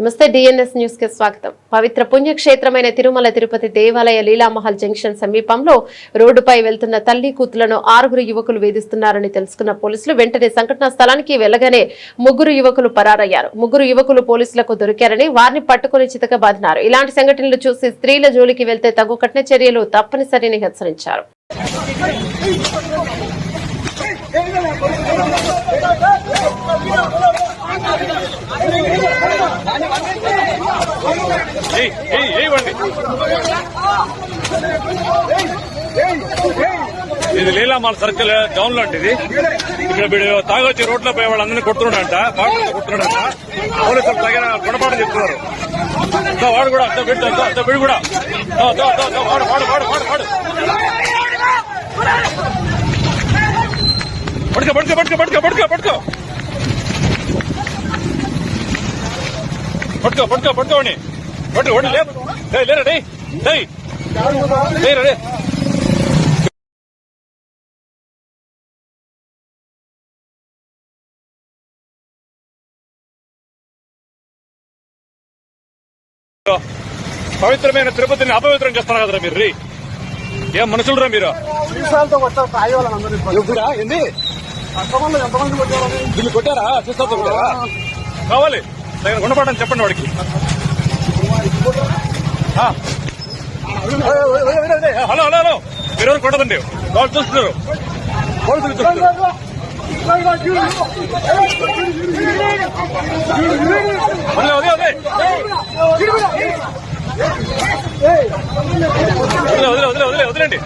నమస్తే DNS news కి స్వాగతం. పవిత్ర పుణ్యక్షేత్రమైన తిరుమల తిరుపతి దేవాలయ లీలామహల్ జంక్షన్ సమీపంలో రోడ్డుపై వెళ్తున్న తల్లి కూతులను 6 యువకులు వేధిస్తున్నారని తెలుసుకున్న పోలీసులు వెంటనే సంఘటనా స్థలానికి వెళ్లగానే 3 యువకులు పరారయ్యారు. 3 యువకులు పోలీసులకు దొరికారని వారిని పట్టుకుని చితకబాదినారు. ఇలాంటి సంఘటనలు చూసి స్త్రీల జోలికి వెళ్తే తగు కఠిన చర్యలు తప్పనిసరిని హెచ్చరించారు. ఇది లీలామాల్ సర్కిల్ డౌన్ లాంటిది. ఇక్కడ వీడు తాగొచ్చి రోడ్లో పోయే వాళ్ళందరినీ కొడుతున్నాడంట, కొడుతున్నాడంట. పోలీసులు తగిన గుణపాఠం చెప్తున్నారు. వాడు కూడా వీడు కూడా వాడు పట్టుకోండి లేరా పవిత్రమైన తిరుపతిని అపవిత్రం చేస్తున్నారు కదరా మీరు. ఏం మనుషులరా మీరు? వీళ్ళు కొట్టారా? చూస్తాతో కొట్టారా? కావాలి తగిన గుణపాఠం చెప్పండి వాడికి. హలో హలో హలో మీరు కొట్టదండి, వాళ్ళు చూస్తున్నారు, పోలీసులు చూస్తున్నారు. వదిలేండి.